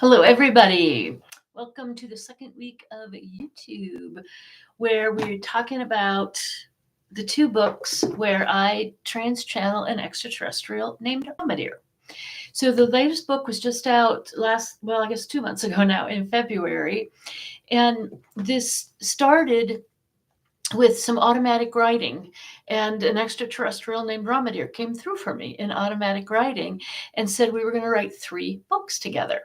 Hello, everybody. Welcome to the second week of YouTube, where we're talking about the two books where I trans-channel an extraterrestrial named Ramadear. So the latest book was just out I guess 2 months ago now in February. And this started with some automatic writing, and an extraterrestrial named Ramadear came through for me in automatic writing and said we were going to write 3 books together.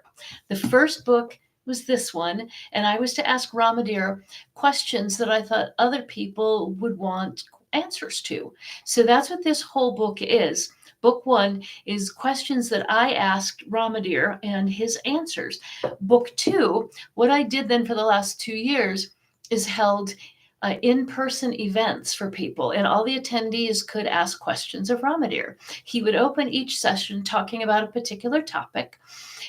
The first book was this one, and I was to ask Ramadear questions that I thought other people would want answers to. So that's what this whole book is. Book 1 is questions that I asked Ramadear and his answers. Book 2, what I did then for the last 2 years, is held in-person events for people, and all the attendees could ask questions of Ramadear. He would open each session talking about a particular topic,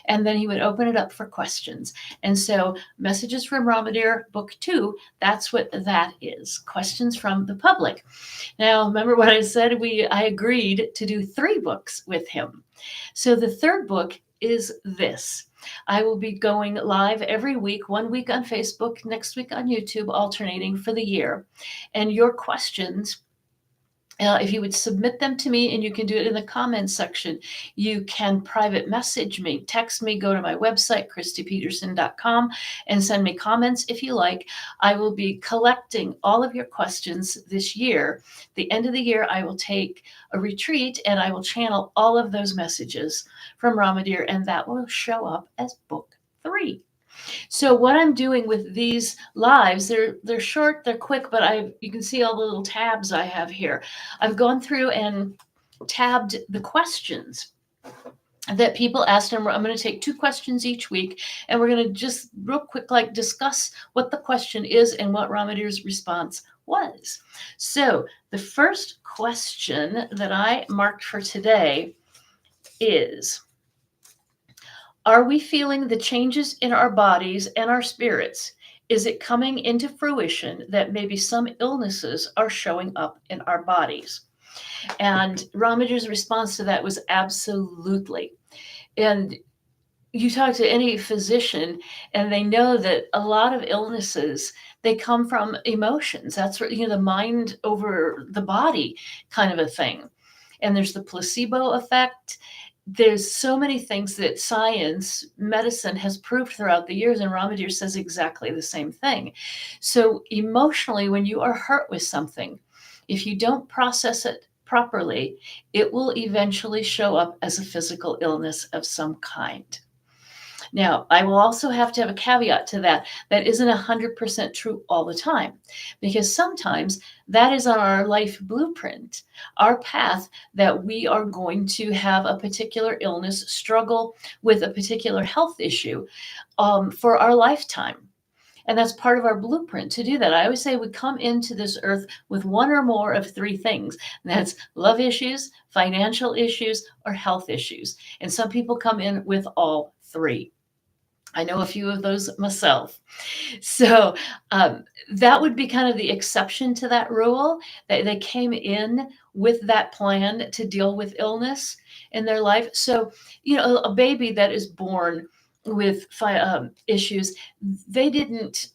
and then he would open it up for questions. And so Messages from Ramadear, Book 2, that's what that is, questions from the public. Now, remember what I said? I agreed to do 3 books with him. So the third book is this. I will be going live every week, 1 week on Facebook, next week on YouTube, alternating for the year. And your questions, if you would submit them to me, and you can do it in the comments section, you can private message me, text me, go to my website, christypeterson.com, and send me comments if you like. I will be collecting all of your questions this year. The end of the year, I will take a retreat, and I will channel all of those messages from Ramadear, and that will show up as book 3. So what I'm doing with these lives, they're short, they're quick, but you can see all the little tabs I have here. I've gone through and tabbed the questions that people asked, and I'm going to take 2 questions each week, and we're going to just real quick discuss what the question is and what Ramadear's response was. So the first question that I marked for today is, are we feeling the changes in our bodies and our spirits? Is it coming into fruition that maybe some illnesses are showing up in our bodies? And Ramadear's response to that was absolutely. And you talk to any physician, and they know that a lot of illnesses, they come from emotions. That's where, the mind over the body kind of a thing. And there's the placebo effect. There's so many things that science, medicine has proved throughout the years, and Ramadear says exactly the same thing. So emotionally, when you are hurt with something, if you don't process it properly, it will eventually show up as a physical illness of some kind. Now, I will also have to have a caveat to that. That isn't 100% true all the time, because sometimes that is on our life blueprint, our path, that we are going to have a particular illness, struggle with a particular health issue for our lifetime. And that's part of our blueprint to do that. I always say we come into this earth with one or more of 3 things. And that's love issues, financial issues, or health issues. And some people come in with all 3. I know a few of those myself. So that would be kind of the exception to that rule. They came in with that plan to deal with illness in their life. So, a baby that is born with issues, they didn't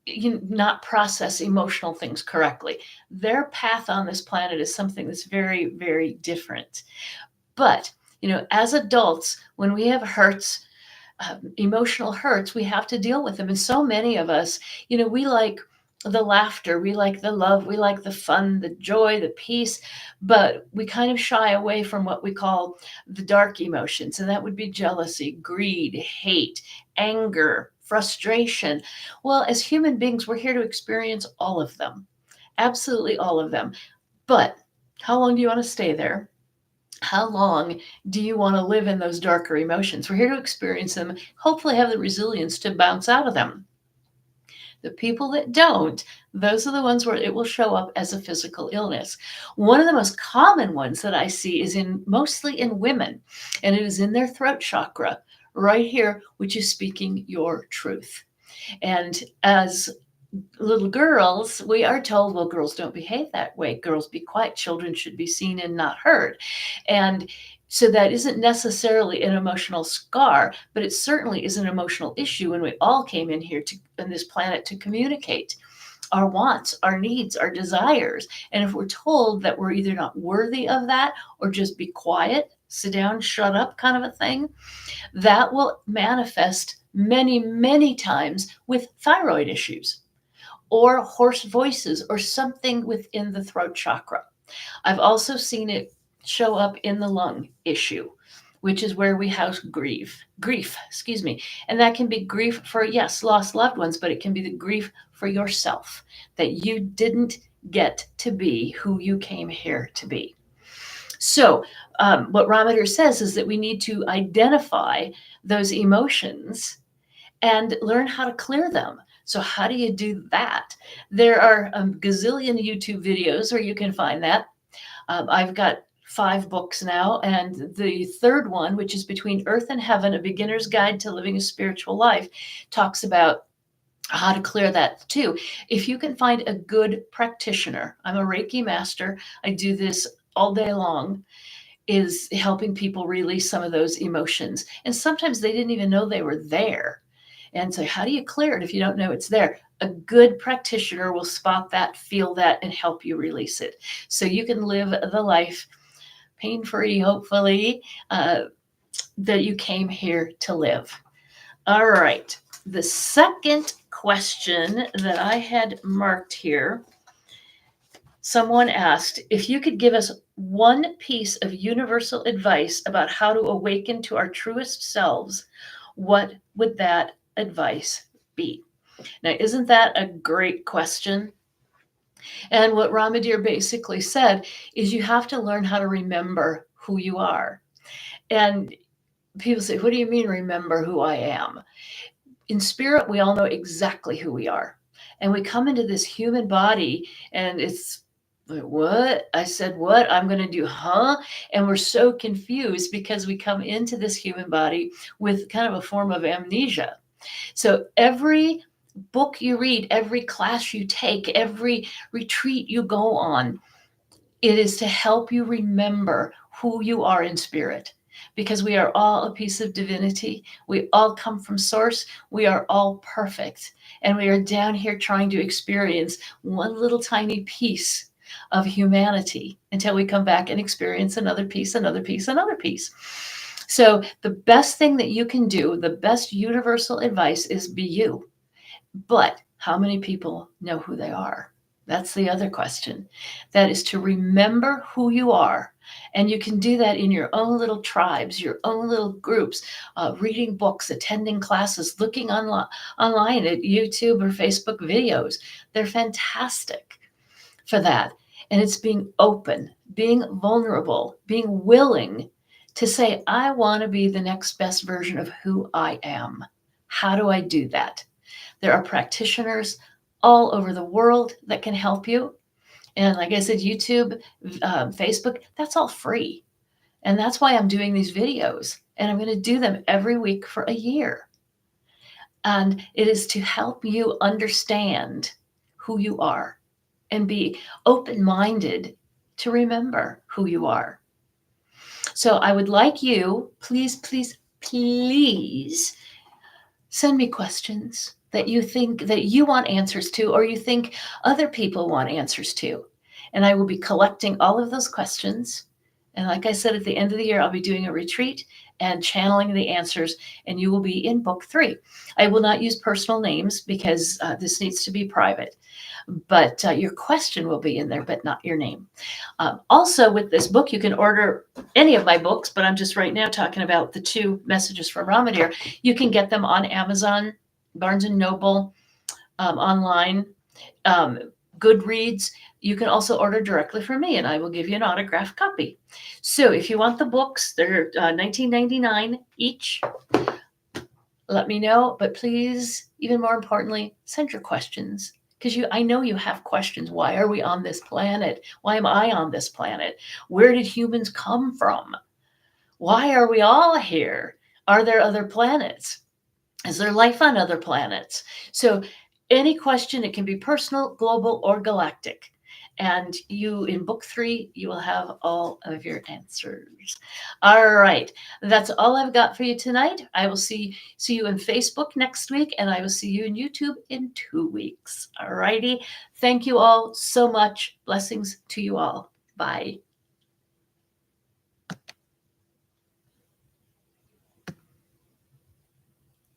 not process emotional things correctly. Their path on this planet is something that's very, very different. But, as adults, when we have hurts, emotional hurts, we have to deal with them. And so many of us, we like the laughter, we like the love, we like the fun, the joy, the peace, but we kind of shy away from what we call the dark emotions. And that would be jealousy, greed, hate, anger, frustration. Well, as human beings, we're here to experience all of them, absolutely all of them. But how long do you want to stay there? How long do you want to live in those darker emotions? We're here to experience them, hopefully have the resilience to bounce out of them. The people that don't, those are the ones where it will show up as a physical illness. One of the most common ones that I see is mostly in women, and it is in their throat chakra, right here, which is speaking your truth. And as little girls, we are told, well, girls don't behave that way. Girls be quiet. Children should be seen and not heard. And So that isn't necessarily an emotional scar, but it certainly is an emotional issue when we all came in here on this planet to communicate our wants, our needs, our desires. And if we're told that we're either not worthy of that or just be quiet, sit down, shut up kind of a thing, that will manifest many, many times with thyroid issues or hoarse voices or something within the throat chakra. I've also seen it show up in the lung issue, which is where we house grief, excuse me. And that can be grief for, yes, lost loved ones, but it can be the grief for yourself that you didn't get to be who you came here to be. So, what Ramadear says is that we need to identify those emotions and learn how to clear them. So, how do you do that? There are a gazillion YouTube videos where you can find that. I've got 5 books now, and the third one, which is Between Earth and Heaven, A Beginner's Guide to Living a Spiritual Life, talks about how to clear that too. If you can find a good practitioner, I'm a Reiki master, I do this all day long, is helping people release some of those emotions. And sometimes they didn't even know they were there. And so, how do you clear it if you don't know it's there? A good practitioner will spot that, feel that, and help you release it. So you can live the life pain free, hopefully, that you came here to live. All right. The second question that I had marked here, someone asked if you could give us one piece of universal advice about how to awaken to our truest selves, what would that advice be? Now, isn't that a great question? And what Ramadear basically said is you have to learn how to remember who you are. And people say, what do you mean, remember who I am? In spirit, we all know exactly who we are. And we come into this human body, and it's like, what? I said, what? I'm going to do, huh? And we're so confused because we come into this human body with kind of a form of amnesia. So every book you read, every class you take, every retreat you go on, it is to help you remember who you are in spirit, because we are all a piece of divinity. We all come from source. We are all perfect. And we are down here trying to experience one little tiny piece of humanity until we come back and experience another piece, another piece, another piece. So the best thing that you can do, the best universal advice is be you. But how many people know who they are? That's the other question. That is to remember who you are. And you can do that in your own little tribes, your own little groups, reading books, attending classes, looking online at YouTube or Facebook videos. They're fantastic for that. And it's being open, being vulnerable, being willing to say, I want to be the next best version of who I am. How do I do that? There are practitioners all over the world that can help you. And like I said, YouTube, Facebook, that's all free. And that's why I'm doing these videos. And I'm going to do them every week for a year. And it is to help you understand who you are and be open-minded to remember who you are. So I would like you, please, please, please send me questions that you think that you want answers to, or you think other people want answers to. And I will be collecting all of those questions. And like I said, at the end of the year, I'll be doing a retreat and channeling the answers, and you will be in book 3. I will not use personal names because this needs to be private. But your question will be in there, but not your name. Also, with this book, you can order any of my books, but I'm just right now talking about the 2 messages from Ramadear. You can get them on Amazon, Barnes and Noble, online, Goodreads. You can also order directly from me, and I will give you an autographed copy. So if you want the books, they're $19.99 each. Let me know, but please, even more importantly, send your questions. Because I know you have questions. Why are we on this planet? Why am I on this planet? Where did humans come from? Why are we all here? Are there other planets? Is there life on other planets? So any question, it can be personal, global, or galactic. And you, in book 3, you will have all of your answers. All right. That's all I've got for you tonight. I will see you in Facebook next week, and I will see you in YouTube in 2 weeks. All righty. Thank you all so much. Blessings to you all. Bye.